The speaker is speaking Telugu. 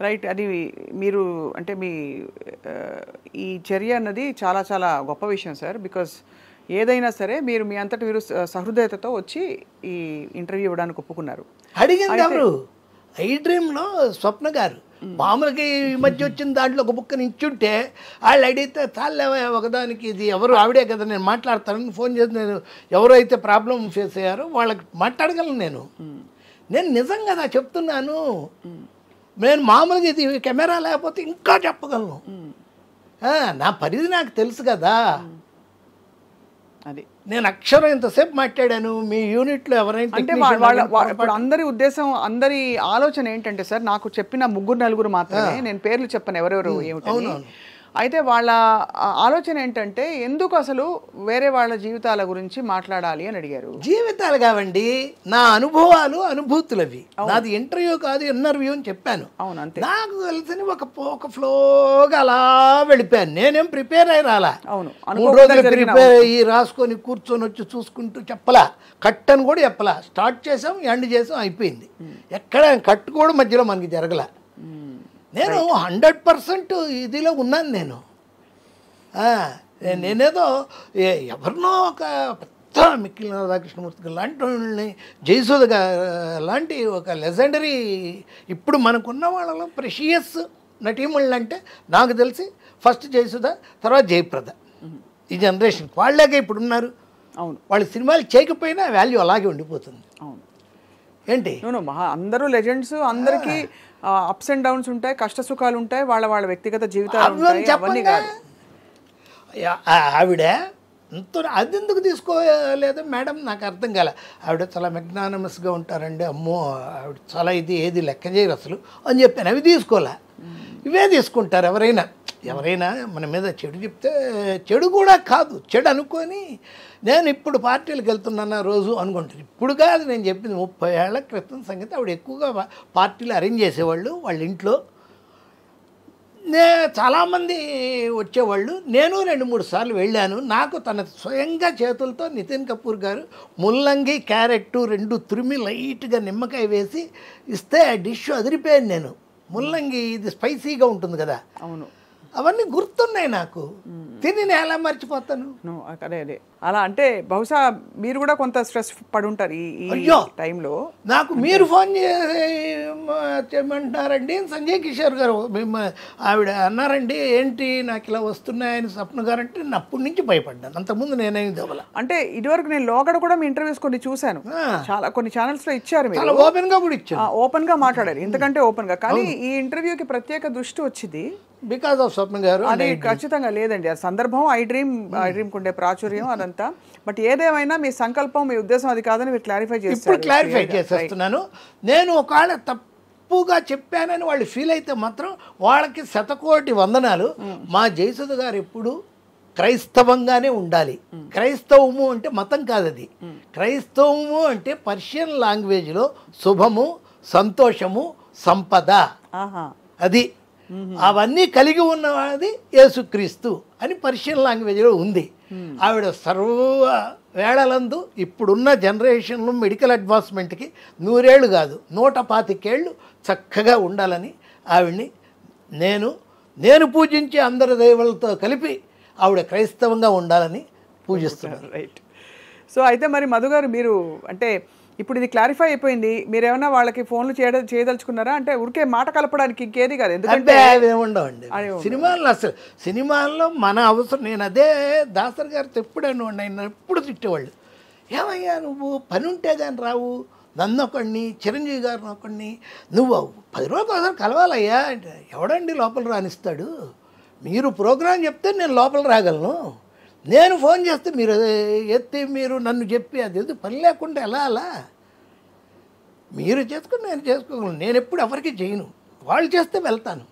రైట్. అది మీరు అంటే మీ ఈ చర్య అన్నది చాలా చాలా గొప్ప విషయం సార్. బికాజ్ ఏదైనా సరే మీరు మీ అంతటి మీరు సహృదయతతో వచ్చి ఈ ఇంటర్వ్యూ ఇవ్వడానికి ఒప్పుకున్నారు. అడిగింది ఎవరు? ఐ డ్రీమ్లో స్వప్న గారు. మామూలుగా ఈ మధ్య వచ్చిన దాంట్లో ఒక బుక్కని ఇచ్చుంటే వాళ్ళు అడిగితే చాలేవా ఒకదానికి, ఇది ఎవరు ఆవిడే కదా నేను మాట్లాడతానని ఫోన్ చేసి నేను ఎవరైతే ప్రాబ్లం ఫేస్ అయ్యారో వాళ్ళకి మాట్లాడగలను. నేను నిజం కదా చెప్తున్నాను. నేను మామూలుగా ఇది కెమెరా లేకపోతే ఇంకా చెప్పగలను. నా పరిధి నాకు తెలుసు కదా. అది నేను అక్షరం ఇంతసేపు మాట్లాడాను. మీ యూనిట్లో ఎవరైనా అంటే ఇప్పుడు అందరి ఉద్దేశం, అందరి ఆలోచన ఏంటంటే సార్, నాకు చెప్పిన 3-4 మాత్రమే, నేను పేర్లు చెప్పను ఎవరెవరు ఏమిటని. అయితే వాళ్ళ ఆలోచన ఏంటంటే ఎందుకు అసలు వేరే వాళ్ళ జీవితాల గురించి మాట్లాడాలి అని అడిగారు. జీవితాలు కావండి, నా అనుభవాలు, అనుభూతులు అవి. నాది ఇంటర్వ్యూ కాదు, ఇంటర్వ్యూ అని చెప్పాను. అవును, అంతే. నాకు తెలిసిన ఒక ఫ్లోగా అలా వెళ్ళిపోయాను. నేనేం ప్రిపేర్ అయ్యి రాలా. అవును, 3 రోజులు ప్రిపేర్ అయ్యి రాసుకొని కూర్చొని వచ్చి చూసుకుంటూ చెప్పలా. కట్ అని కూడా చెప్పలా. స్టార్ట్ చేసాం, ఎండ్ చేసాం, అయిపోయింది. ఎక్కడ కట్ కూడా మధ్యలో మనకి జరగల. నేను 100% ఇదిలో ఉన్నాను. నేనేదో ఎవరినో ఒక పెద్ద మిక్కిలి రాధాకృష్ణమూర్తి లాంటి వాళ్ళని, జయసుధ లాంటి ఒక లెజెండరీ, ఇప్పుడు మనకున్న వాళ్ళలో ప్రెషియస్ నటీమణులు అంటే నాకు తెలిసి ఫస్ట్ జయసుధ, తర్వాత జయప్రద. ఈ జనరేషన్ వాళ్ళకే ఇప్పుడు ఉన్నారు. అవును, వాళ్ళ సినిమాలు చేయకపోయినా వాల్యూ అలాగే ఉండిపోతుంది. అవును ఏంటి అందరూ లెజెండ్స్, అందరికీ అప్స్ అండ్ డౌన్స్ ఉంటాయి, కష్ట సుఖాలు ఉంటాయి, వాళ్ళ వాళ్ళ వ్యక్తిగత జీవితాలు ఉంటాయి. అవన్నీ కాదు. ఆవిడ అది ఎందుకు తీసుకోలేదు మేడం నాకు అర్థం కాలే. ఆవిడ చాలా మెగ్నానమస్గా ఉంటారండి. అమ్మో ఆవిడ చాలా ఏది లెక్క చేయరు అసలు అని చెప్పాను. అవి తీసుకోలే, ఇవే తీసుకుంటారు. ఎవరైనా మన మీద చెడు చెప్తే, చెడు కూడా కాదు, చెడు అనుకొని నేను ఇప్పుడు పార్టీలకు వెళ్తున్నాను రోజు అనుకుంటాను. ఇప్పుడు కాదు నేను చెప్పింది, 30 ఏళ్ల క్రితం సంగతి. ఆవిడ ఎక్కువగా పార్టీలు అరేంజ్ చేసేవాళ్ళు వాళ్ళ ఇంట్లో. చాలామంది వచ్చేవాళ్ళు. నేను 2-3 సార్లు వెళ్ళాను. నాకు తన స్వయంగా చేతులతో నితిన్ కపూర్ గారు ముల్లంగి, క్యారెట్ 2 తురిమి లైట్గా నిమ్మకాయ వేసి ఇస్తే ఆ డిష్ అదిరిపోయాను నేను. ముల్లంగి ఇది స్పైసీగా ఉంటుంది కదా. అవును, అవన్నీ గుర్తున్నాయి నాకు. తిని నేను ఎలా మర్చిపోతాను? అదే అలా అంటే బహుశా మీరు కూడా కొంత స్ట్రెస్ పడి ఉంటారు ఈ టైంలో. నాకు మీరు ఫోన్ చేయమంటున్నారండి సంజయ్ కిషోర్ గారు, ఆవిడ అన్నారండి ఏంటి నాకు ఇలా వస్తున్నాయని స్వప్న గారు అంటే నేను అప్పటి నుంచి భయపడ్డాను. అంతకుముందు నేనేం చదవాల. అంటే ఇదివరకు నేను లోగడ కూడా మీ ఇంటర్వ్యూస్ కొన్ని చూశాను, చాలా కొన్ని ఛానల్స్ లో ఇచ్చారు, చాలా ఓపెన్ గా కూడా ఇచ్చారు, ఓపెన్ గా మాట్లాడారు, ఇంతకంటే ఓపెన్ గా. కానీ ఈ ఇంటర్వ్యూకి ప్రత్యేక దృష్టి వచ్చింది బికాస్ ఆఫ్ స్వప్న గారు. అది ఖచ్చితంగా లేదండి, ఆ సందర్భం, ఐ డ్రీమ్ ఉండే ప్రాచుర్యం అదంతా. బట్ ఏదేమైనా మీ సంకల్పం, మీ ఉద్దేశం అది కాదని మీరు క్లారిఫై చేస్తారు. ఇప్పుడు క్లారిఫై చేసేస్తున్నాను. నేను ఒకవేళ తప్పుగా చెప్పానని వాళ్ళు ఫీల్ అయితే మాత్రం వాళ్ళకి 100,000,000 వందనాలు. మా జయసుధ గారు ఎప్పుడు క్రైస్తవంగానే ఉండాలి. క్రైస్తవము అంటే మతం కాదది. క్రైస్తవము అంటే పర్షియన్ లాంగ్వేజ్లో శుభము, సంతోషము, సంపద, అది అవన్నీ కలిగి ఉన్నది యేసుక్రీస్తు అని పర్షియన్ లాంగ్వేజ్లో ఉంది. ఆవిడ సర్వ వేళలందు ఇప్పుడున్న జనరేషన్లో మెడికల్ అడ్వాన్స్మెంట్కి 100 ఏళ్ళు కాదు 125 ఏళ్ళు చక్కగా ఉండాలని ఆవిడ్ని నేను పూజించే అందరి దైవాలతో కలిపి ఆవిడ క్రైస్తవంగా ఉండాలని పూజిస్తున్నారు. రైట్. సో అయితే మరి మధు గారు, మీరు అంటే ఇప్పుడు ఇది క్లారిఫై అయిపోయింది, మీరేమన్నా వాళ్ళకి ఫోన్లు చేయదలుచుకున్నారా? అంటే ఊరికే మాట కలపడానికి ఇంకేది కాదు, ఎందుకంటే ఉండవండి సినిమాల్లో. అసలు సినిమాల్లో మన అవసరం. నేను అదే దాసర్ గారితో ఎప్పుడైనా ఆయన ఎప్పుడు తిట్టేవాళ్ళు, ఏమయ్యా నువ్వు పని ఉంటే కానీ రావు, నన్ను ఒకడిని, చిరంజీవి గారిని ఒకడిని, నువ్వు 10 రోజులకు ఒకసారి కలవాలయ్యా అంటే ఎవడండి లోపల రానిస్తాడు? మీరు ప్రోగ్రాం చెప్తే నేను లోపల రాగలను, నేను ఫోన్ చేస్తే మీరు ఎత్తి మీరు నన్ను చెప్పి అది పని లేకుండా ఎలా? మీరు చేసుకుని నేను చేసుకోగలను. నేను ఎప్పుడు ఎవరికి చేయను, వాళ్ళు చేస్తే వెళ్తాను.